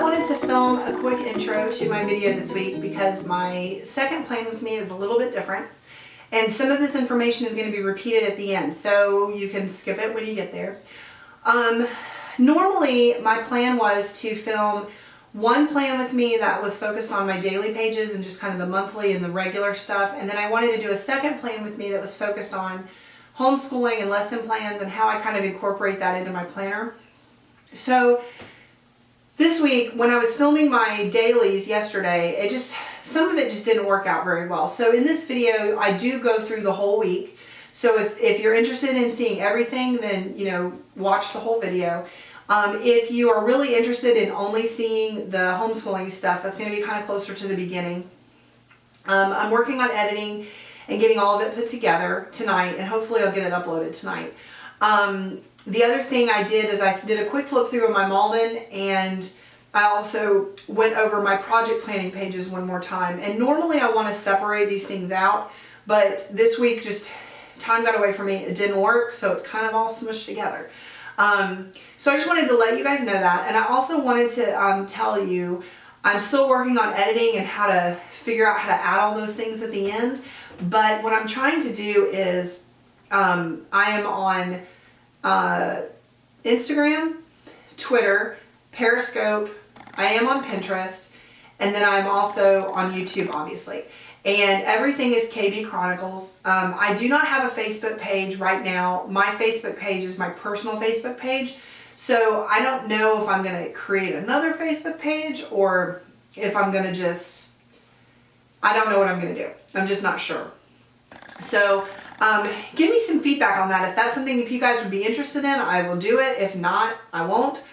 wanted to film a quick intro to my video this week because my second plan with me is a little bit different. And some of this information is going to be repeated at the end, so you can skip it when you get there. Normally, my plan was to film one plan with me that was focused on my daily pages and just kind of the monthly and the regular stuff. And then I wanted to do a second plan with me that was focused on homeschooling and lesson plans and how I kind of incorporate that into my planner. So this week, when I was filming my dailies yesterday, some of it just didn't work out very well. So in this video, I do go through the whole week. So if you're interested in seeing everything, then, watch the whole video. If you are really interested in only seeing the homeschooling stuff, that's going to be kind of closer to the beginning. I'm working on editing and getting all of it put together tonight, and hopefully I'll get it uploaded tonight. The other thing I did is I did a quick flip through of my Malden, and I also went over my project planning pages one more time. And normally I want to separate these things out, but this week just time got away from me. It didn't work, so it's kind of all smushed together. So I just wanted to let you guys know that. And I also wanted to tell you I'm still working on editing and how to figure out how to add all those things at the end. But what I'm trying to do is I am on Instagram, Twitter, Periscope, I am on Pinterest, and then I'm also on YouTube, obviously. And everything is KB Chronicles. I do not have a Facebook page right now. My Facebook page is my personal Facebook page. So I don't know if I'm going to create another Facebook page or if I'm going to I don't know what I'm going to do. I'm just not sure. So give me some feedback on that. If that's something that you guys would be interested in, I will do it. If not, I won't.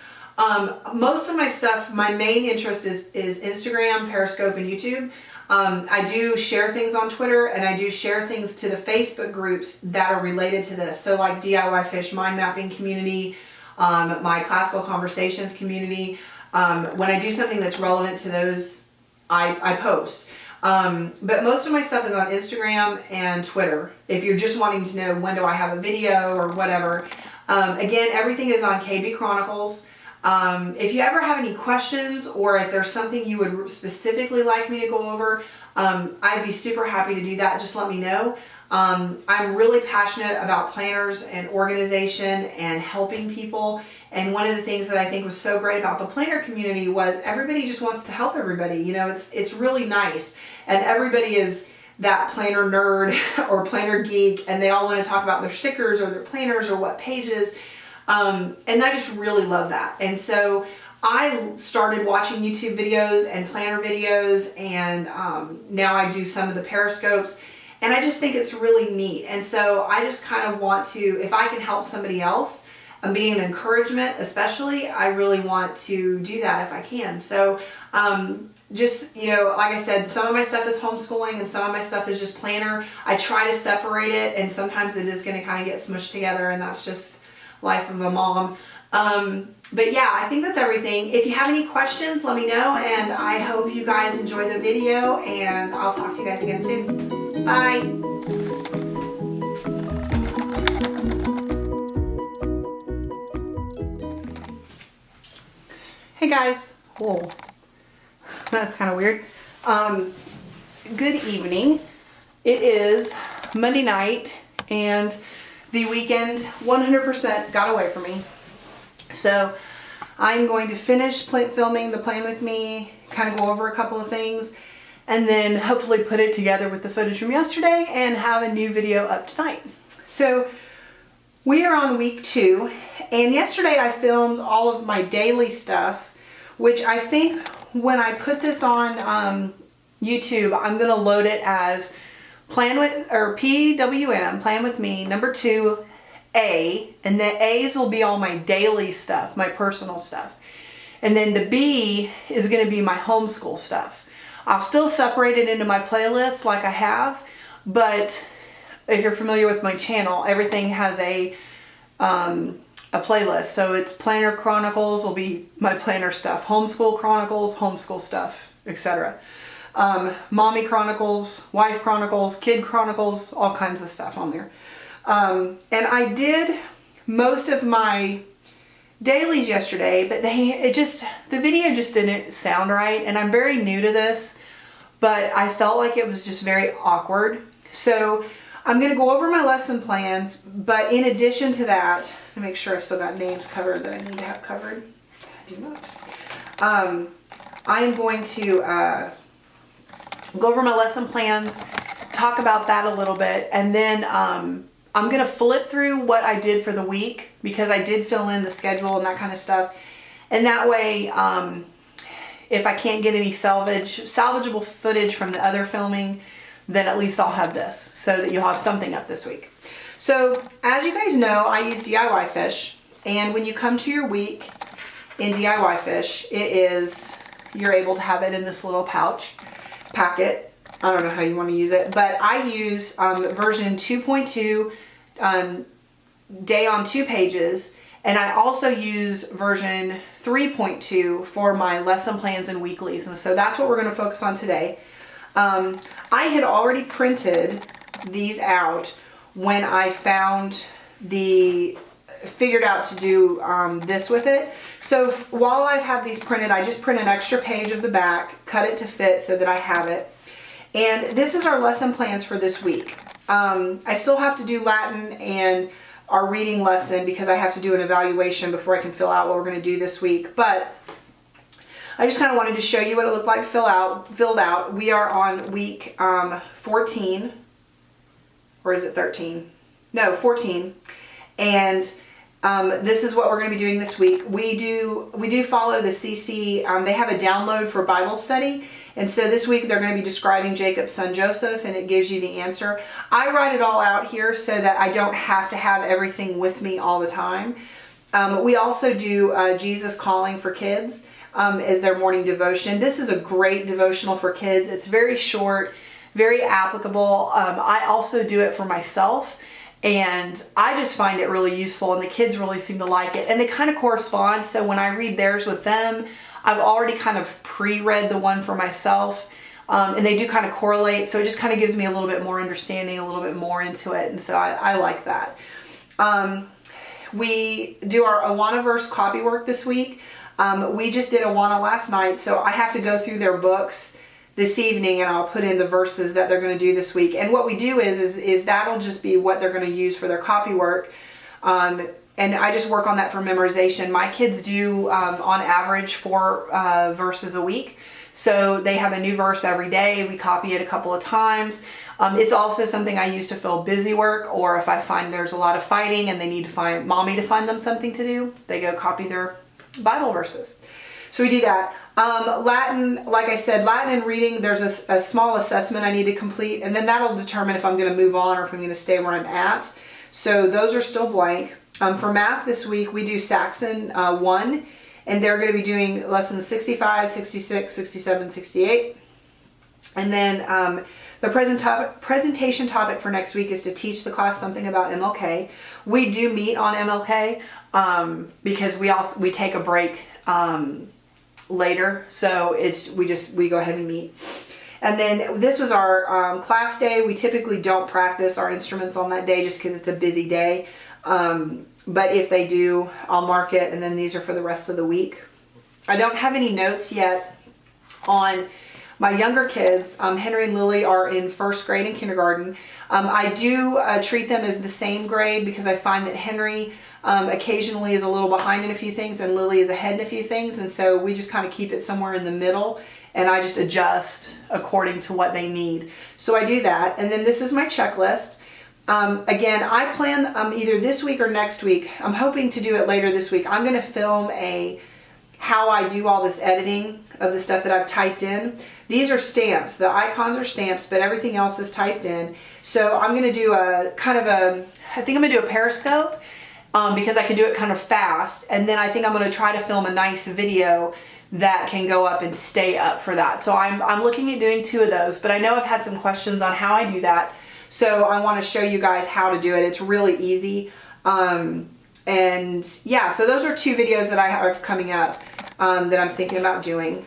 Most of my stuff, my main interest is Instagram, Periscope, and YouTube. I do share things on Twitter, and I do share things to the Facebook groups that are related to this. So like DIY Fish Mind Mapping community, my Classical Conversations community. When I do something that's relevant to those, I post. But most of my stuff is on Instagram and Twitter. If you're just wanting to know when do I have a video or whatever. Again, everything is on KB Chronicles. If you ever have any questions or if there's something you would specifically like me to go over, I'd be super happy to do that. Just let me know. I'm really passionate about planners and organization and helping people. And one of the things that I think was so great about the planner community was everybody just wants to help everybody. It's really nice. And everybody is that planner nerd or planner geek, and they all want to talk about their stickers or their planners or what pages. And I just really love that. And so I started watching YouTube videos and planner videos, and now I do some of the Periscopes, and I just think it's really neat. And so I just kind of want to, if I can help somebody else and be an encouragement especially, I really want to do that if I can. So like I said, some of my stuff is homeschooling and some of my stuff is just planner. I try to separate it, and sometimes it is going to kind of get smushed together, and that's just life of a mom. But yeah, I think that's everything. If you have any questions, let me know, and I hope you guys enjoy the video, and I'll talk to you guys again soon. Bye. Hey guys. Whoa. That's kind of weird. Good evening. It is Monday night, and the weekend 100% got away from me. So I'm going to finish filming the plan with me, kind of go over a couple of things, and then hopefully put it together with the footage from yesterday and have a new video up tonight. So we are on week 2, and yesterday I filmed all of my daily stuff, which I think when I put this on YouTube, I'm going to load it as Plan with, or PWM, Plan with Me, number 2, A, and the A's will be all my daily stuff, my personal stuff. And then the B is going to be my homeschool stuff. I'll still separate it into my playlists like I have, but if you're familiar with my channel, everything has a playlist. So it's Planner Chronicles will be my planner stuff, Homeschool Chronicles, homeschool stuff, etc. Mommy Chronicles, Wife Chronicles, Kid Chronicles, all kinds of stuff on there. And I did most of my dailies yesterday, but the video just didn't sound right, and I'm very new to this, but I felt like it was just very awkward. So I'm going to go over my lesson plans, but in addition to that, to make sure I've still got names covered that I need to have covered. I do not. I am going to go over my lesson plans, talk about that a little bit, and then I'm going to flip through what I did for the week, because I did fill in the schedule and that kind of stuff. And that way, if I can't get any salvageable footage from the other filming, then at least I'll have this, so that you'll have something up this week. So as you guys know, I use DIY Fish, and when you come to your week in DIY Fish, you're able to have it in this little packet. I don't know how you want to use it, but I use version 2.2, day on 2 pages, and I also use version 3.2 for my lesson plans and weeklies, and so that's what we're going to focus on today. I had already printed these out when I figured out to do this with it. So while I've had these printed, I just print an extra page of the back, cut it to fit so that I have it. And this is our lesson plans for this week. I still have to do Latin and our reading lesson because I have to do an evaluation before I can fill out what we're going to do this week. But I just kind of wanted to show you what it looked like filled out. We are on week 14, or is it 13? No, 14. And this is what we're going to be doing this week. We do follow the CC. They have a download for Bible study. And so this week they're going to be describing Jacob's son Joseph, and it gives you the answer. I write it all out here so that I don't have to have everything with me all the time. We also do Jesus Calling for Kids as their morning devotion. This is a great devotional for kids. It's very short, very applicable. I also do it for myself, and I just find it really useful, and the kids really seem to like it, and they kind of correspond. So when I read theirs with them, I've already kind of pre-read the one for myself, and they do kind of correlate, so it just kind of gives me a little bit more understanding, a little bit more into it, and so I like that. We do our Awana verse copy work this week. We just did Awana last night, so I have to go through their books this evening, and I'll put in the verses that they're going to do this week. And what we do is that'll just be what they're going to use for their copy work. And I just work on that for memorization. My kids do, on average, 4 verses a week. So they have a new verse every day. We copy it a couple of times. It's also something I use to fill busy work, or if I find there's a lot of fighting and they need to find mommy to find them something to do, they go copy their Bible verses. So we do that. Latin, like I said, Latin and reading, there's a small assessment I need to complete, and then that'll determine if I'm going to move on or if I'm going to stay where I'm at. So those are still blank. For math this week, we do Saxon 1, and they're going to be doing lessons 65, 66, 67, 68. And then the presentation topic for next week is to teach the class something about MLK. We do meet on MLK because we take a break later, so we go ahead and meet. And then this was our class day. We typically don't practice our instruments on that day just because it's a busy day. But if they do, I'll mark it, and then these are for the rest of the week. I don't have any notes yet on my younger kids. Henry and Lily are in 1st grade and kindergarten. I do treat them as the same grade because I find that Henry occasionally is a little behind in a few things and Lily is ahead in a few things, and so we just kind of keep it somewhere in the middle, and I just adjust according to what they need. So I do that, and then this is my checklist. Again, I plan either this week or next week. I'm hoping to do it later this week. I'm going to film how I do all this editing of the stuff that I've typed in. These are stamps. The icons are stamps, but everything else is typed in. So I'm going to do I think I'm going to do a Periscope because I can do it kind of fast. And then I think I'm going to try to film a nice video that can go up and stay up for that. So I'm looking at doing 2 of those, but I know I've had some questions on how I do that. So I want to show you guys how to do it. It's really easy. And yeah, so those are 2 videos that I have coming up that I'm thinking about doing.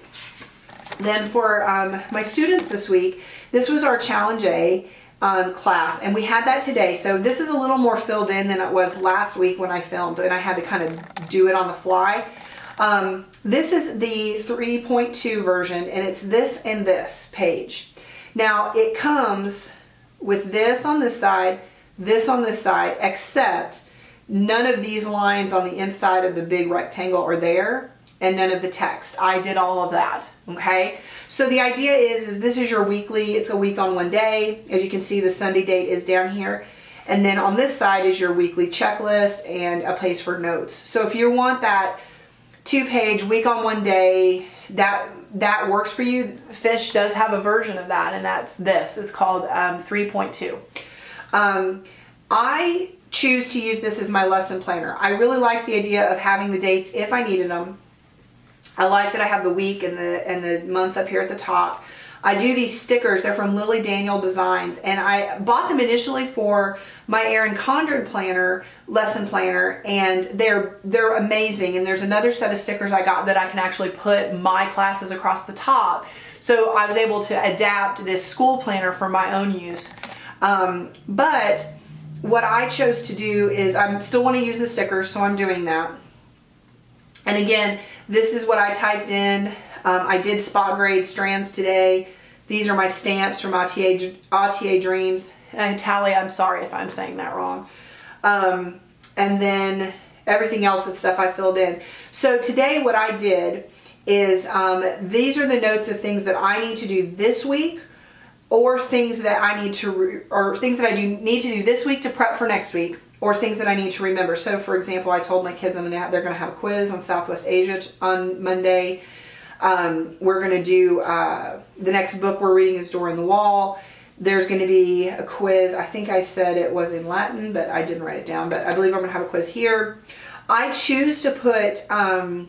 Then for my students this week, this was our Challenge A. class, and we had that today. So this is a little more filled in than it was last week when I filmed, and I had to kind of do it on the fly. This is the 3.2 version, and it's this and this page. Now it comes with this on this side, this on this side, except none of these lines on the inside of the big rectangle are there, and none of the text. I did all of that, okay? So the idea is this is your weekly, it's a week on one day. As you can see, the Sunday date is down here. And then on this side is your weekly checklist and a place for notes. So if you want that 2-page week on one day, that works for you. Fish does have a version of that, and that's this. It's called 3.2. I choose to use this as my lesson planner. I really like the idea of having the dates if I needed them. I like that I have the week and the month up here at the top. I do these stickers. They're from Lily Daniel Designs, and I bought them initially for my Erin Condren planner, lesson planner, and they're amazing. And there's another set of stickers I got that I can actually put my classes across the top. So I was able to adapt this school planner for my own use. But what I chose to do is I still want to use the stickers, so I'm doing that. And again, this is what I typed in. I did spot grade strands today. These are my stamps from ATA Dreams. And Talia, I'm sorry if I'm saying that wrong. And then everything else is stuff I filled in. So today what I did is these are the notes of things that I need to do this week, or things that I need to, or things that I need to do this week to prep for next week, or things that I need to remember. So for example, I told my kids they're gonna have a quiz on Southwest Asia on Monday. We're gonna do, the next book we're reading is Door in the Wall. There's gonna be a quiz. I think I said it was in Latin, but I didn't write it down, but I believe I'm gonna have a quiz here. I choose to put a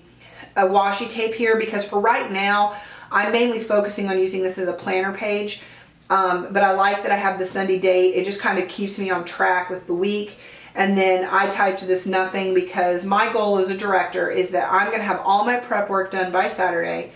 washi tape here because for right now, I'm mainly focusing on using this as a planner page. But I like that I have the Sunday date. It just kind of keeps me on track with the week. And then I typed this nothing because my goal as a director is that I'm going to have all my prep work done by Saturday.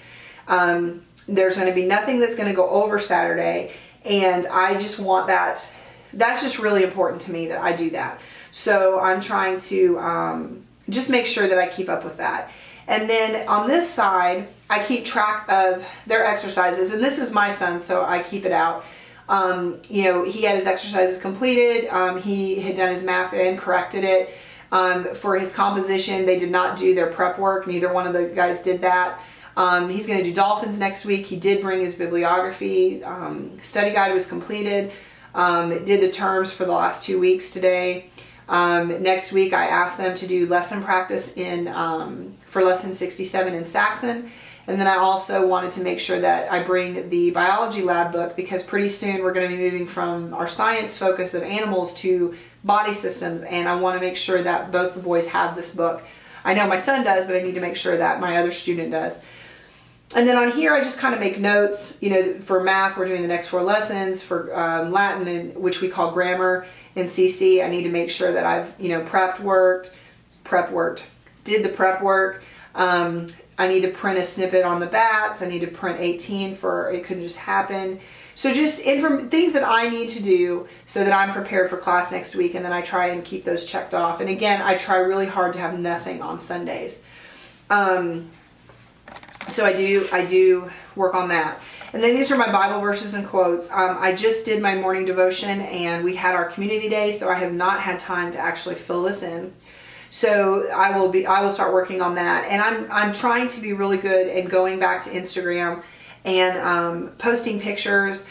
There's going to be nothing that's going to go over Saturday. And I just want that. That's just really important to me that I do that. So I'm trying to just make sure that I keep up with that. And then on this side, I keep track of their exercises. And this is my son, so I keep it out. You know, he had his exercises completed. He had done his math and corrected it. For his composition, they did not do their prep work. Neither one of the guys did that. He's going to do dolphins next week. He did bring his bibliography. Study guide was completed. Did the terms for the last 2 weeks today. Next week, I asked them to do lesson practice for lesson 67 in Saxon. And then I also wanted to make sure that I bring the biology lab book because pretty soon we're going to be moving from our science focus of animals to body systems. And I want to make sure that both the boys have this book. I know my son does, but I need to make sure that my other student does. And then on here, I just kind of make notes. You know, for math, we're doing the next 4 lessons. For Latin, which we call grammar and CC, I need to make sure that I've, you know, prep worked, did the prep work. I need to print a snippet on the bats. I need to print 18 for It Couldn't Just Happen. So just things that I need to do so that I'm prepared for class next week, and then I try and keep those checked off. And again, I try really hard to have nothing on Sundays. So I do work on that. And then these are my Bible verses and quotes. I just did my morning devotion, and we had our community day, so I have not had time to actually fill this in. So I will start working on that. And I'm trying to be really good at going back to Instagram and posting pictures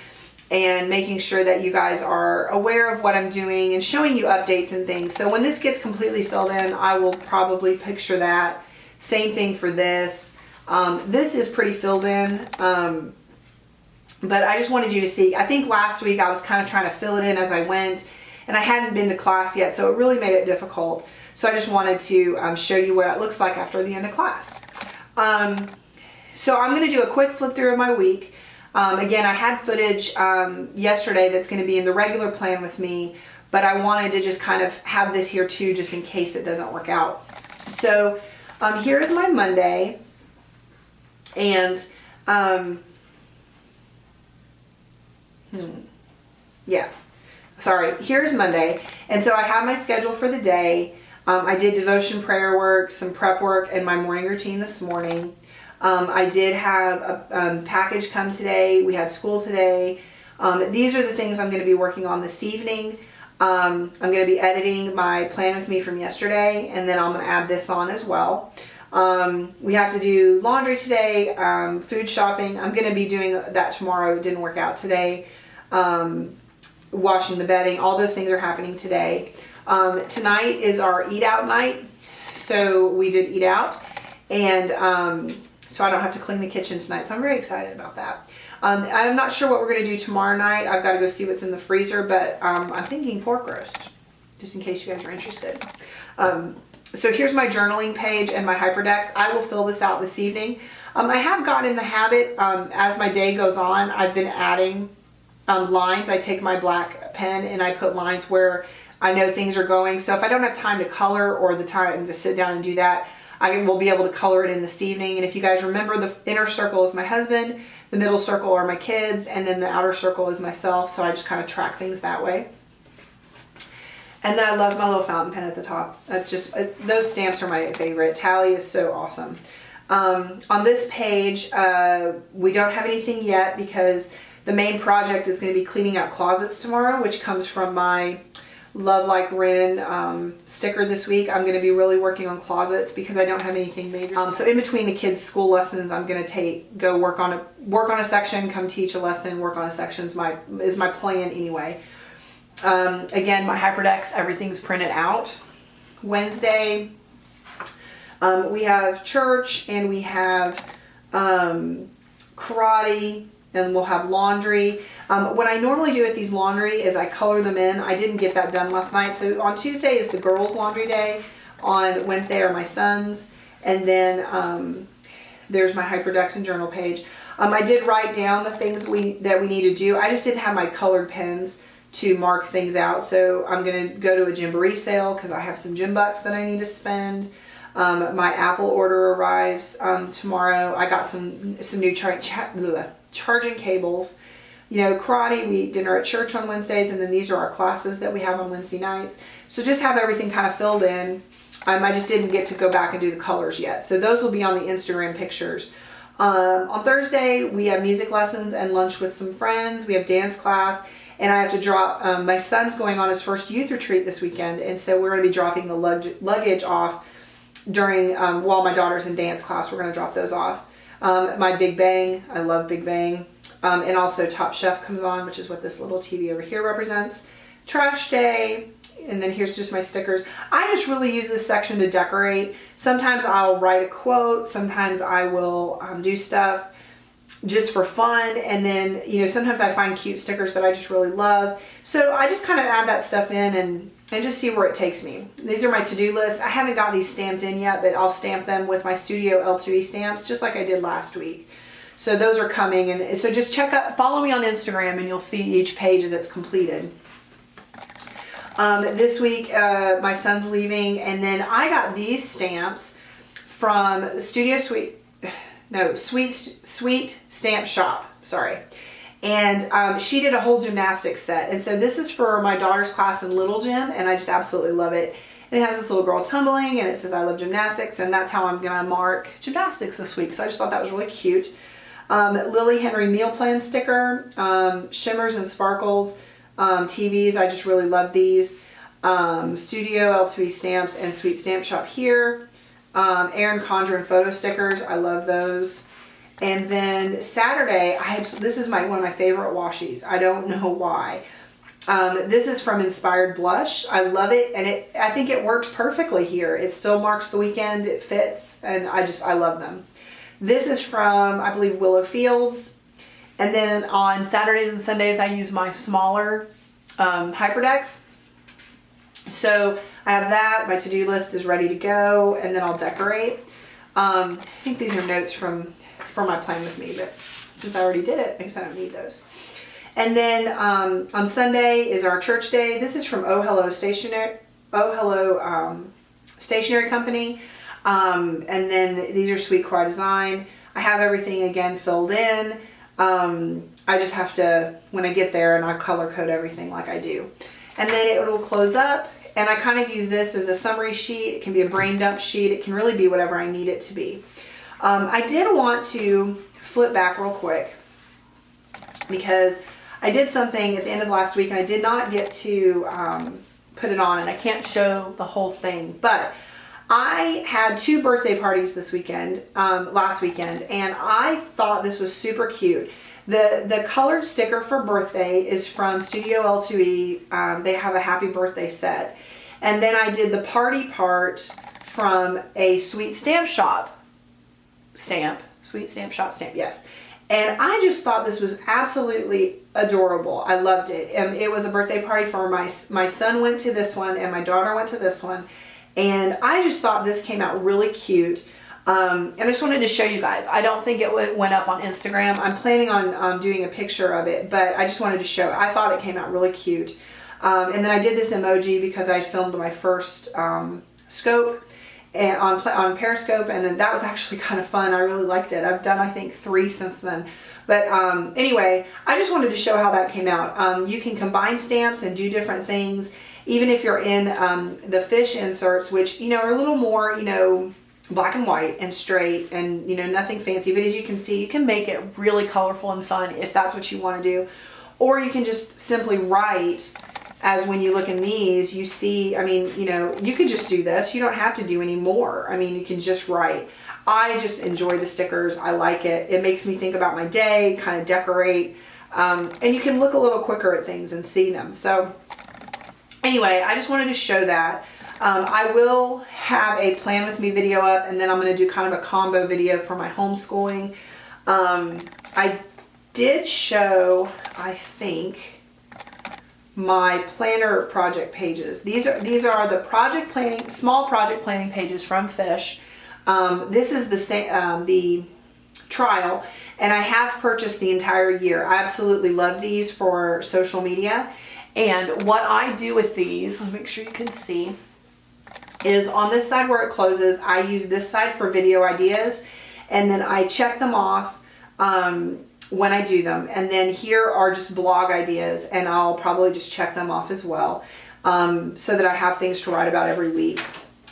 and making sure that you guys are aware of what I'm doing and showing you updates and things. So when this gets completely filled in, I will probably picture that. Same thing for this. This is pretty filled in. But I just wanted you to see. I think last week I was kind of trying to fill it in as I went, and I hadn't been to class yet, so it really made it difficult. So I just wanted to show you what it looks like after the end of class. So I'm going to do a quick flip through of my week. Again, I had footage yesterday that's going to be in the regular plan with me, but I wanted to just kind of have this here too, just in case it doesn't work out. So here's my Monday, and yeah. here's Monday. And so I have my schedule for the day. I did devotion prayer work, some prep work, and my morning routine this morning. I did have a package come today. We had school today. These are the things I'm going to be working on this evening. I'm going to be editing my plan with me from yesterday, and then I'm going to add this on as well. We have to do laundry today, food shopping. I'm going to be doing that tomorrow. It didn't work out today. Washing the bedding. All those things are happening today. Tonight is our eat out night. So we did eat out, and so I don't have to clean the kitchen tonight. So I'm very excited about that. I'm not sure what we're going to do tomorrow night. I've got to go see what's in the freezer, but I'm thinking pork roast, just in case you guys are interested. So here's my journaling page and my hyperdex. I will fill this out this evening. I have gotten in the habit, as my day goes on, I've been adding lines. I take my black pen and I put lines where I know things are going. So if I don't have time to color or the time to sit down and do that, I will be able to color it in this evening. And if you guys remember, the inner circle is my husband, the middle circle are my kids, and then the outer circle is myself. So I just kind of track things that way. And then I love my little fountain pen at the top. That's just, those stamps are my favorite. Tally is so awesome. On this page, we don't have anything yet because the main project is going to be cleaning out closets tomorrow, which comes from my Love Like Rin sticker this week. I'm going to be really working on closets because I don't have anything major. So in between the kids' school lessons, I'm going to go work on a section, come teach a lesson, work on a section is my plan anyway. Again, my hyperdex, everything's printed out. Wednesday, we have church and we have karate, and we'll have laundry. What I normally do with these laundry is I color them in. I didn't get that done last night. So on Tuesday is the girls' laundry day. On Wednesday are my sons. And then there's my hyperdex and journal page. I did write down the things that we need to do. I just didn't have my colored pens to mark things out. So I'm going to go to a Gymboree sale because I have some gym bucks that I need to spend. My Apple order arrives tomorrow. I got some new charging cables. You know, karate, we eat dinner at church on Wednesdays, and then these are our classes that we have on Wednesday nights. So just have everything kind of filled in. I just didn't get to go back and do the colors yet. So those will be on the Instagram pictures. On Thursday, we have music lessons and lunch with some friends. We have dance class, and I have to drop, my son's going on his first youth retreat this weekend, and so we're going to be dropping the luggage off during, while my daughter's in dance class. We're going to drop those off. My Big Bang, I love Big Bang. And also Top Chef comes on, which is what this little TV over here represents. Trash day, and then here's just my stickers. I just really use this section to decorate. Sometimes I'll write a quote, sometimes I will do stuff just for fun, and then, you know, sometimes I find cute stickers that I just really love. So I just kind of add that stuff in and just see where it takes me. These are my to-do lists. I haven't got these stamped in yet, but I'll stamp them with my Studio L2E stamps, just like I did last week. So those are coming, and so just follow me on Instagram, and you'll see each page as it's completed. This week, my son's leaving, and then I got these stamps from Sweet Stamp Shop. Sorry. And she did a whole gymnastics set. And so this is for my daughter's class in Little Gym, and I just absolutely love it. And it has this little girl tumbling, and it says, I love gymnastics, and that's how I'm going to mark gymnastics this week. So I just thought that was really cute. Lily Henry meal plan sticker, shimmers and sparkles, TVs. I just really love these. Studio L2E stamps and Sweet Stamp Shop here. Erin Condren photo stickers. I love those. And then Saturday, this is one of my favorite washies. I don't know why. This is from Inspired Blush. I love it, and I think it works perfectly here. It still marks the weekend. It fits, and I love them. This is from, I believe, Willow Fields. And then on Saturdays and Sundays, I use my smaller hyperdex. So I have that. My to-do list is ready to go, and then I'll decorate. I think these are notes for my plan with me, but since I already did it, I guess I don't need those. And then on Sunday is our church day. This is from Oh Hello Stationery Company. And then these are Sweet Croix Design. I have everything again filled in. I just have to, when I get there, and I color code everything like I do. and then it will close up. And I kind of use this as a summary sheet. It can be a brain dump sheet. It can really be whatever I need it to be. I did want to flip back real quick because I did something at the end of last week and I did not get to put it on, and I can't show the whole thing, but I had 2 birthday parties this weekend, last weekend, and I thought this was super cute. The colored sticker for birthday is from Studio L2E. They have a happy birthday set. And then I did the party part from a Sweet Stamp Shop stamp. Sweet Stamp Shop stamp, yes. And I just thought this was absolutely adorable. I loved it. And it was a birthday party for my son went to this one and my daughter went to this one. And I just thought this came out really cute. And I just wanted to show you guys. I don't think it went up on Instagram. I'm planning on doing a picture of it, but I just wanted to show it. I thought it came out really cute. And then I did this emoji because I filmed my first scope and on Periscope, and then that was actually kind of fun. I really liked it. I've done, I think, 3 since then. But anyway, I just wanted to show how that came out. You can combine stamps and do different things, even if you're in the fish inserts, which, you know, are a little more, you know, black and white and straight and, you know, nothing fancy. But as you can see, you can make it really colorful and fun if that's what you want to do. Or you can just simply write, as when you look in these, you see, I mean, you know, you could just do this. You don't have to do any more. I mean, you can just write. I just enjoy the stickers. I like it. It makes me think about my day, kind of decorate. And you can look a little quicker at things and see them. So anyway, I just wanted to show that. I will have a plan with me video up, and then I'm going to do kind of a combo video for my homeschooling. I did show, I think, my planner project pages. These are the project planning, small project planning pages from Fish. This is the trial, and I have purchased the entire year. I absolutely love these for social media. And what I do with these, let me make sure you can see, is on this side where it closes, I use this side for video ideas, and then I check them off when I do them. And then here are just blog ideas, and I'll probably just check them off as well, so that I have things to write about every week.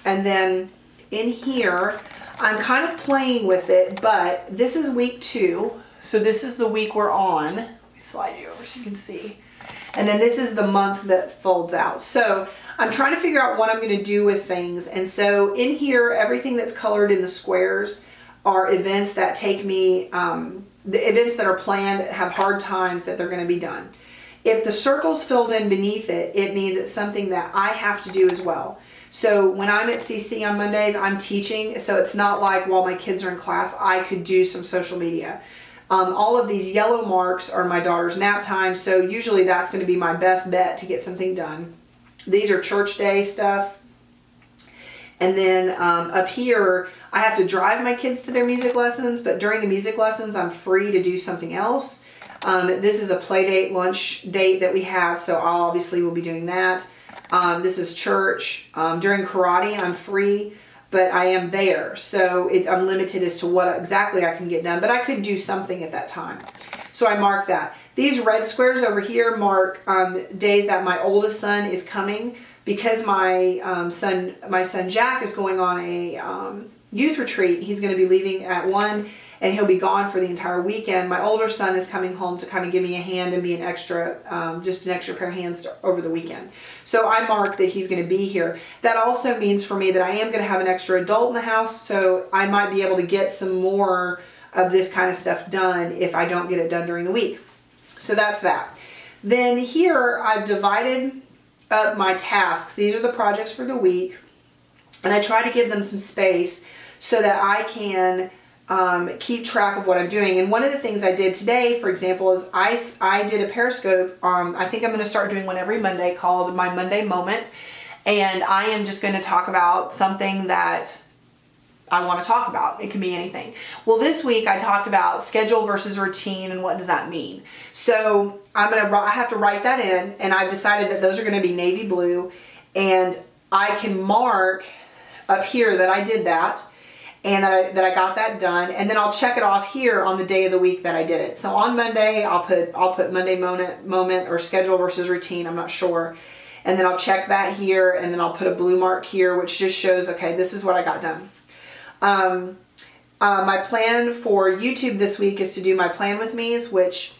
And then in here, I'm kind of playing with it, but this is week 2. So this is the week we're on. Let me slide you over so you can see. And then this is the month that folds out. So I'm trying to figure out what I'm going to do with things. And so in here, everything that's colored in the squares are events that take me, the events that are planned that have hard times that they're going to be done. If the circle's filled in beneath it, it means it's something that I have to do as well. So when I'm at CC on Mondays, I'm teaching. So it's not like while my kids are in class, I could do some social media. All of these yellow marks are my daughter's nap time. So usually that's going to be my best bet to get something done. These are church day stuff. And then up here, I have to drive my kids to their music lessons, but during the music lessons, I'm free to do something else. This is a play date, lunch date that we have, so I'll obviously will be doing that. This is church. During karate, I'm free, but I am there, so I'm limited as to what exactly I can get done, but I could do something at that time. So I mark that. These red squares over here mark days that my oldest son is coming, because my son Jack is going on a youth retreat. He's going to be leaving at 1 and he'll be gone for the entire weekend. My older son is coming home to kind of give me a hand and be an extra, just an extra pair of hands over the weekend. So I mark that he's going to be here. That also means for me that I am going to have an extra adult in the house, so I might be able to get some more of this kind of stuff done if I don't get it done during the week. So that's that. Then here I've divided up my tasks. These are the projects for the week, and I try to give them some space so that I can keep track of what I'm doing. And one of the things I did today, for example, is I did a Periscope. I think I'm going to start doing one every Monday called My Monday Moment, and I am just going to talk about something that I want to talk about. It can be anything. Well, this week I talked about schedule versus routine and what does that mean. So I have to write that in, and I've decided that those are going to be navy blue, and I can mark up here that I did that, and that I got that done, and then I'll check it off here on the day of the week that I did it. So on Monday, I'll put Monday moment or schedule versus routine, I'm not sure. and then I'll check that here, and then I'll put a blue mark here, which just shows, okay, this is what I got done. My plan for YouTube this week is to do my plan with me's, which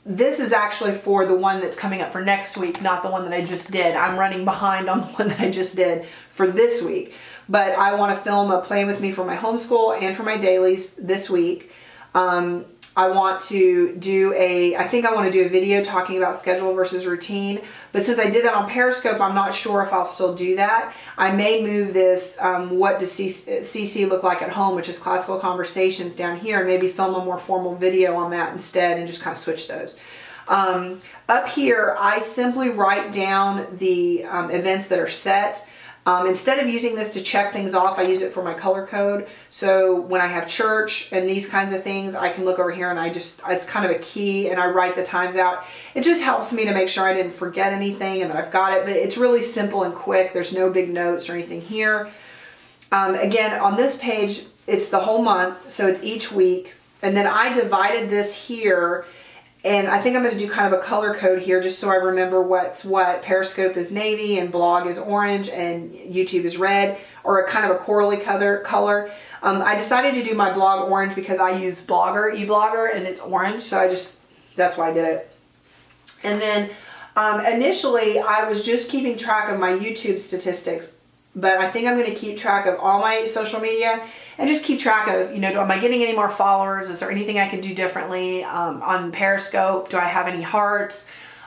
this is actually for the one that's coming up for next week, not the one that I just did. I'm running behind on the one that I just did for this week. But I want to film a plan with me for my homeschool and for my dailies this week. I want to do I think I want to do a video talking about schedule versus routine. But since I did that on Periscope, I'm not sure if I'll still do that. I may move this, what does CC look like at home, which is classical conversations, down here, and maybe film a more formal video on that instead and just kind of switch those. Up here, I simply write down the events that are set. Instead of using this to check things off, I use it for my color code. So when I have church and these kinds of things, I can look over here and it's kind of a key, and I write the times out. It just helps me to make sure I didn't forget anything and that I've got it, but it's really simple and quick. There's no big notes or anything here. Again, on this page, it's the whole month, so it's each week. And then I divided this here, and I think I'm going to do kind of a color code here just so I remember what's what. Periscope is navy and blog is orange and YouTube is red, or a kind of a corally color. I decided to do my blog orange because I use eBlogger, and it's orange, so that's why I did it. And then initially I was just keeping track of my YouTube statistics, but I think I'm going to keep track of all my social media and just keep track of, am I getting any more followers? Is there anything I can do differently on Periscope? Do I have any hearts?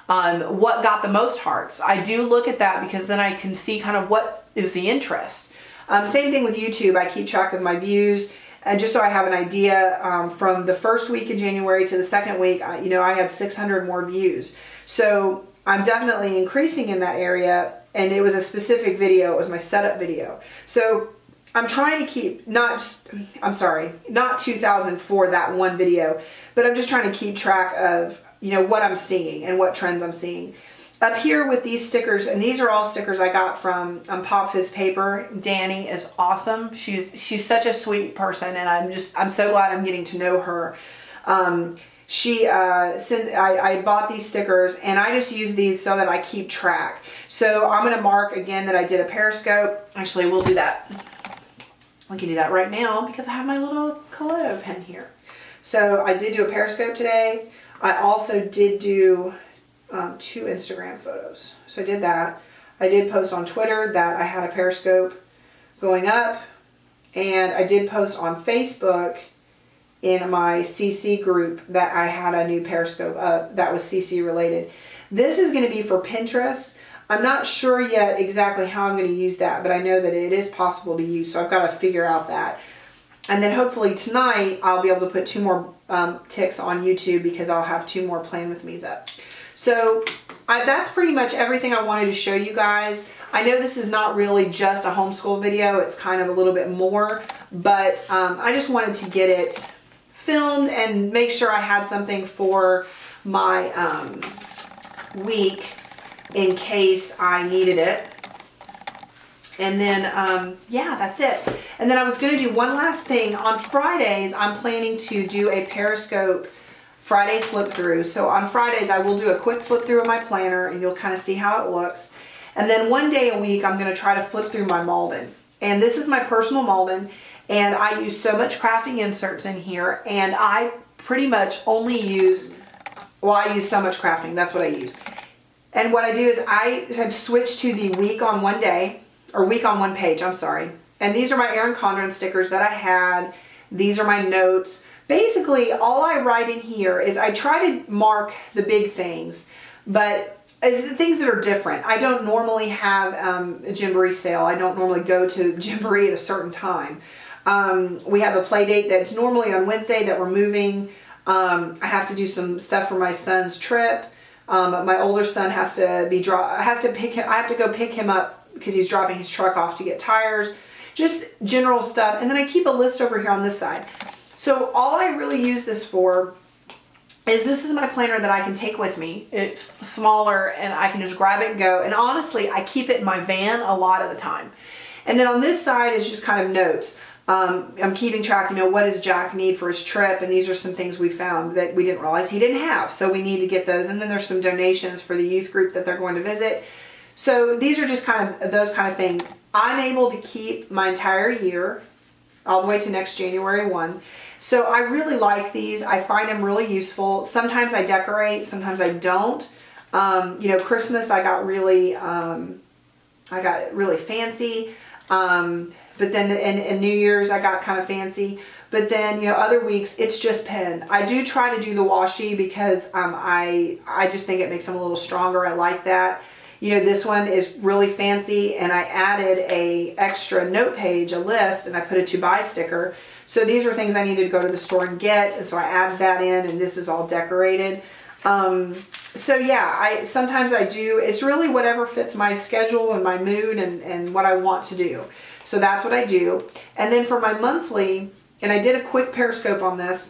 What got the most hearts? I do look at that because then I can see kind of what is the interest. Same thing with YouTube. I keep track of my views, and just so I have an idea, from the first week in January to the second week, I had 600 more views. So I'm definitely increasing in that area. And it was a specific video. It was my setup video. So I'm trying to keep, not 2,000 for that one video, but I'm just trying to keep track of, what I'm seeing and what trends I'm seeing. Up here with these stickers, and these are all stickers I got from Pop Fizz Paper. Danny is awesome. She's such a sweet person, and I'm so glad I'm getting to know her. I bought these stickers, and I just use these so that I keep track. So I'm going to mark again that I did a Periscope. Actually, we'll do that. We can do that right now because I have my little Kaleido pen here. So I did do a Periscope today. I also did do 2 Instagram photos. So I did that. I did post on Twitter that I had a Periscope going up, and I did post on Facebook in my CC group that I had a new Periscope up that was CC related. This is going to be for Pinterest. I'm not sure yet exactly how I'm going to use that, but I know that it is possible to use, so I've got to figure out that. And then hopefully tonight I'll be able to put 2 more ticks on YouTube because I'll have 2 more Plan With Me's up. So that's pretty much everything I wanted to show you guys. I know this is not really just a homeschool video, it's kind of a little bit more, but I just wanted to get it filmed and make sure I had something for my week in case I needed it. And then, yeah, that's it. And then I was going to do one last thing. On Fridays, I'm planning to do a Periscope Friday flip through. So on Fridays, I will do a quick flip through of my planner, and you'll kind of see how it looks. And then one day a week, I'm going to try to flip through my Malden. And this is my Personal Malden, and I use so much crafting inserts in here, and I pretty much only use, I use so much crafting, that's what I use. And what I do is I have switched to the week on one day, or week on one page, I'm sorry. And these are my Erin Condren stickers that I had. These are my notes. Basically, all I write in here is I try to mark the big things, but it's the things that are different. I don't normally have a Gymboree sale. I don't normally go to Gymboree at a certain time. We have a play date that's normally on Wednesday that we're moving. I have to do some stuff for my son's trip. My older son has to be I have to go pick him up because he's dropping his truck off to get tires. Just general stuff. And then I keep a list over here on this side. So all I really use this for is this is my planner that I can take with me. It's smaller and I can just grab it and go. And honestly, I keep it in my van a lot of the time. And then on this side is just kind of notes. I'm keeping track, what does Jack need for his trip? And these are some things we found that we didn't realize he didn't have. So we need to get those. And then there's some donations for the youth group that they're going to visit. So these are just kind of those kind of things. I'm able to keep my entire year all the way to next January 1. So I really like these. I find them really useful. Sometimes I decorate, sometimes I don't. You know, Christmas I got really fancy. But then in New Year's I got kind of fancy. But then, you know, other weeks it's just pen. I do try to do the washi because I just think it makes them a little stronger. I like that. You know, this one is really fancy, and I added a extra note page, a list, and I put a to buy sticker. So these are things I needed to go to the store and get, and so I added that in, and this is all decorated. So yeah, sometimes I do. It's really whatever fits my schedule and my mood and what I want to do. So that's what I do. And then for my monthly, and I did a quick Periscope on this,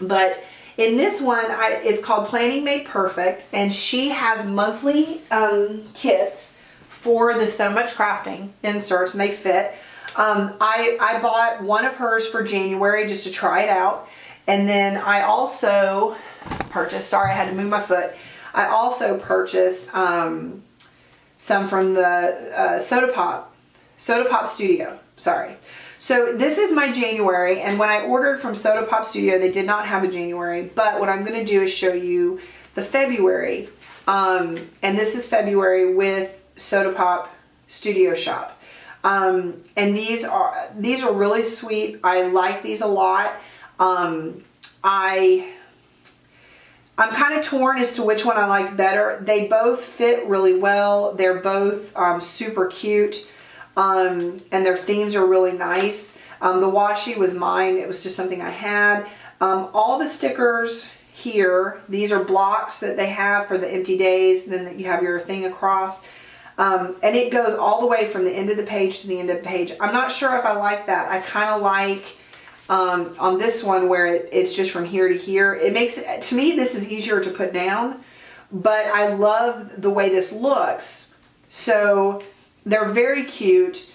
but in this one, it's called Planning Made Perfect, and she has monthly kits for the So Much Crafting inserts, and they fit. I bought one of hers for January just to try it out, and then I also purchased, sorry I had to move my foot, I also purchased some from the Soda Pop Studio, sorry. So this is my January, and when I ordered from Soda Pop Studio, they did not have a January, but what I'm going to do is show you the February, and this is February with Soda Pop Studio Shop, and these are really sweet. I like these a lot. I'm kind of torn as to which one I like better. They both fit really well. They're both super cute. And their themes are really nice. The washi was mine. It was just something I had. All the stickers here, these are blocks that they have for the empty days. Then you have your thing across. And it goes all the way from the end of the page to the end of the page. I'm not sure if I like that. I kind of like on this one where it's just from here to here. It makes it, to me, this is easier to put down. But I love the way this looks. So they're very cute,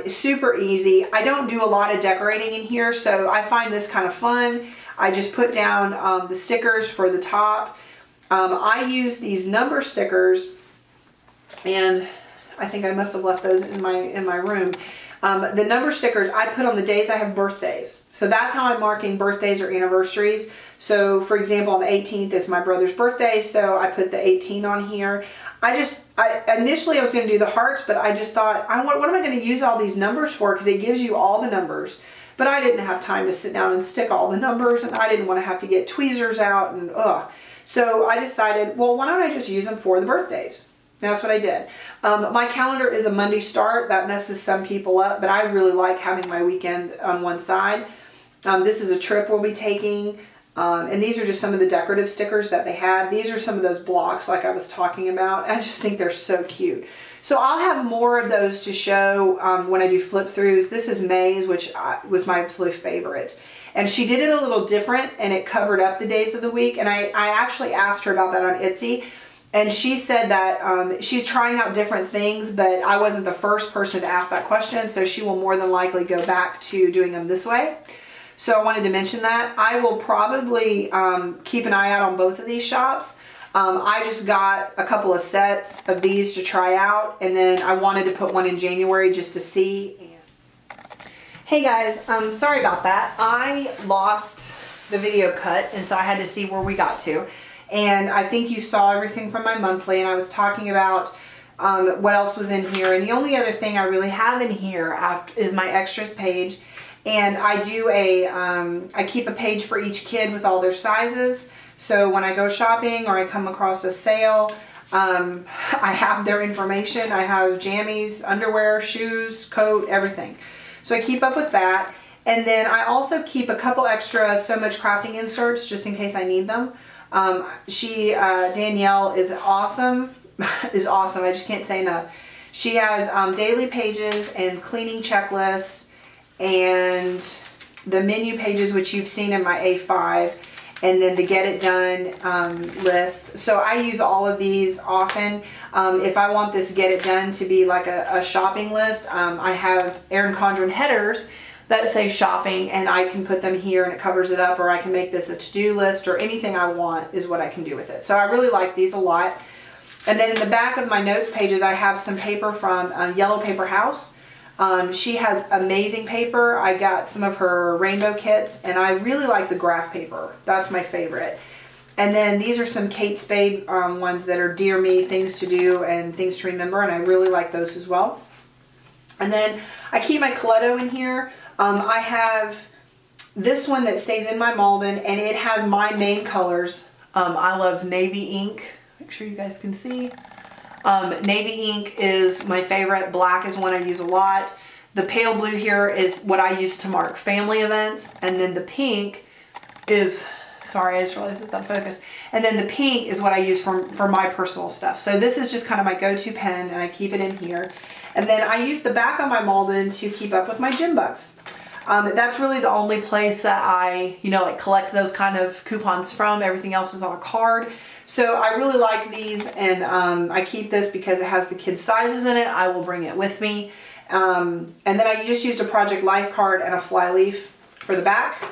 super easy. I don't do a lot of decorating in here, so I find this kind of fun. I just put down the stickers for the top. I use these number stickers, and I think I must have left those in my room. The number stickers I put on the days I have birthdays. So that's how I'm marking birthdays or anniversaries. So for example, on the 18th is my brother's birthday, so I put the 18 on here. Initially I was going to do the hearts, but I just thought, what am I going to use all these numbers for? Because it gives you all the numbers. But I didn't have time to sit down and stick all the numbers, and I didn't want to have to get tweezers out, and So I decided, well, why don't I just use them for the birthdays? And that's what I did. My calendar is a Monday start. That messes some people up, but I really like having my weekend on one side. This is a trip we'll be taking. And these are just some of the decorative stickers that they have. These are some of those blocks like I was talking about. I just think they're so cute. So I'll have more of those to show when I do flip throughs. This is May's, which was my absolute favorite. And she did it a little different, and it covered up the days of the week. And I actually asked her about that on Etsy. And she said that she's trying out different things, but I wasn't the first person to ask that question. So she will more than likely go back to doing them this way. So I wanted to mention that. I will probably keep an eye out on both of these shops. I just got a couple of sets of these to try out, and then I wanted to put one in January just to see. Hey guys, sorry about that. I lost the video cut, and so I had to see where we got to. And I think you saw everything from my monthly, and I was talking about what else was in here. And the only other thing I really have in here is my extras page. And I do I keep a page for each kid with all their sizes. So when I go shopping or I come across a sale, I have their information. I have jammies, underwear, shoes, coat, everything. So I keep up with that. And then I also keep a couple extra So Much Crafting inserts just in case I need them. Danielle is awesome. I just can't say enough. She has daily pages and cleaning checklists, and the menu pages, which you've seen in my A5, and then the Get It Done lists. So I use all of these often. If I want this Get It Done to be like a shopping list, I have Erin Condren headers that say shopping, and I can put them here and it covers it up, or I can make this a to-do list, or anything I want is what I can do with it. So I really like these a lot. And then in the back of my notes pages, I have some paper from Yellow Paper House. She has amazing paper. I got some of her rainbow kits, and I really like the graph paper. That's my favorite. And then these are some Kate Spade ones that are Dear Me, Things to Do and Things to Remember, and I really like those as well. And then I keep my Coletto in here. I have this one that stays in my Malden, and it has my main colors. I love navy ink. Make sure you guys can see. Navy ink is my favorite. Black is one I use a lot. The pale blue here is what I use to mark family events. And then the pink is, sorry, I just realized it's unfocused. And then the pink is what I use for my personal stuff. So this is just kind of my go-to pen, and I keep it in here. And then I use the back of my Malden to keep up with my gym bucks. That's really the only place that I, like collect those kind of coupons from. Everything else is on a card. So I really like these, and I keep this because it has the kids' sizes in it. I will bring it with me. And then I just used a Project Life card and a fly leaf for the back.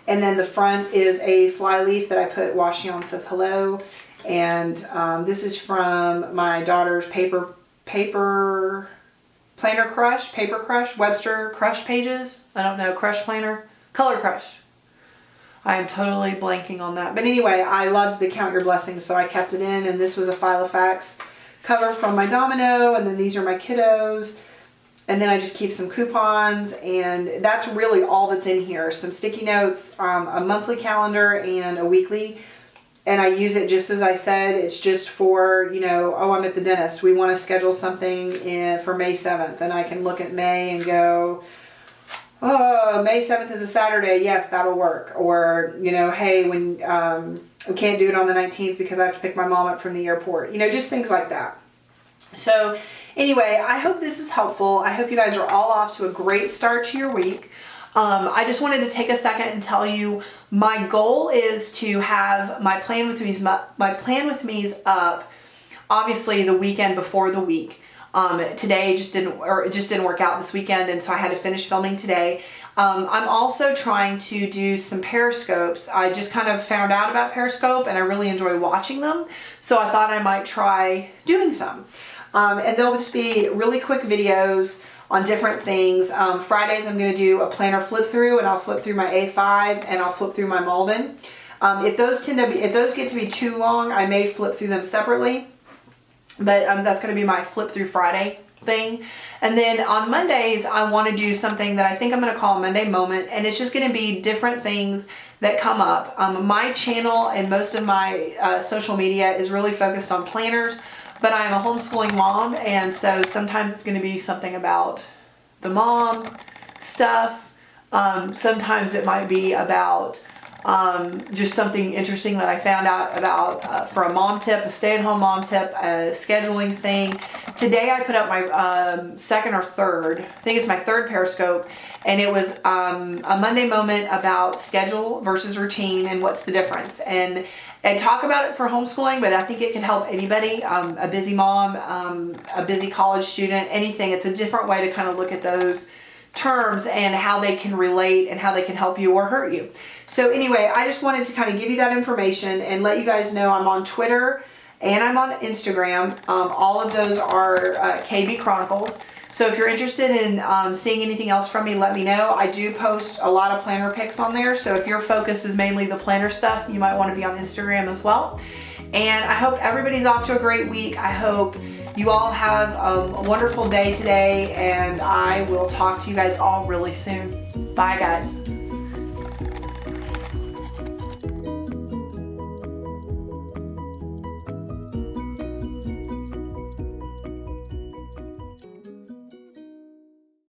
And then the front is a fly leaf that I put washi on, says hello. And this is from my daughter's paper planner crush, paper crush, Webster crush pages. I don't know, crush planner, color crush. I am totally blanking on that. But anyway, I loved the Count Your Blessings, so I kept it in. And this was a Filofax cover from my Domino. And then these are my kiddos. And then I just keep some coupons. And that's really all that's in here. Some sticky notes, a monthly calendar, and a weekly. And I use it just as I said. It's just for, oh, I'm at the dentist. We want to schedule something for May 7th. And I can look at May and go, oh, May 7th is a Saturday. Yes, that'll work. Or, hey, when we can't do it on the 19th because I have to pick my mom up from the airport. Just things like that. So anyway, I hope this is helpful. I hope you guys are all off to a great start to your week. I just wanted to take a second and tell you my goal is to have my plan with me's up obviously the weekend before the week. Today it just didn't work out this weekend, and so I had to finish filming today. I'm also trying to do some Periscopes. I just kind of found out about Periscope and I really enjoy watching them, so I thought I might try doing some. And they'll just be really quick videos on different things. Fridays I'm going to do a planner flip through, and I'll flip through my A5 and I'll flip through my Malden. If those get to be too long, I may flip through them separately. But that's going to be my flip through Friday thing. And then on Mondays, I want to do something that I think I'm going to call a Monday moment. And it's just going to be different things that come up. My channel and most of my social media is really focused on planners. But I am a homeschooling mom. And so sometimes it's going to be something about the mom stuff. Sometimes it might be about just something interesting that I found out about for a mom tip, a stay-at-home mom tip, a scheduling thing. Today I put up my second or third, I think it's my third Periscope, and it was a Monday moment about schedule versus routine and what's the difference. And I talk about it for homeschooling, but I think it can help anybody, a busy mom, a busy college student, anything. It's a different way to kind of look at those terms and how they can relate and how they can help you or hurt you. So anyway, I just wanted to kind of give you that information and let you guys know I'm on Twitter and I'm on Instagram. All of those are KB Chronicles. So if you're interested in seeing anything else from me, let me know. I do post a lot of planner pics on there. So if your focus is mainly the planner stuff, you might want to be on Instagram as well. And I hope everybody's off to a great week. I hope you all have a wonderful day today, and I will talk to you guys all really soon. Bye, guys.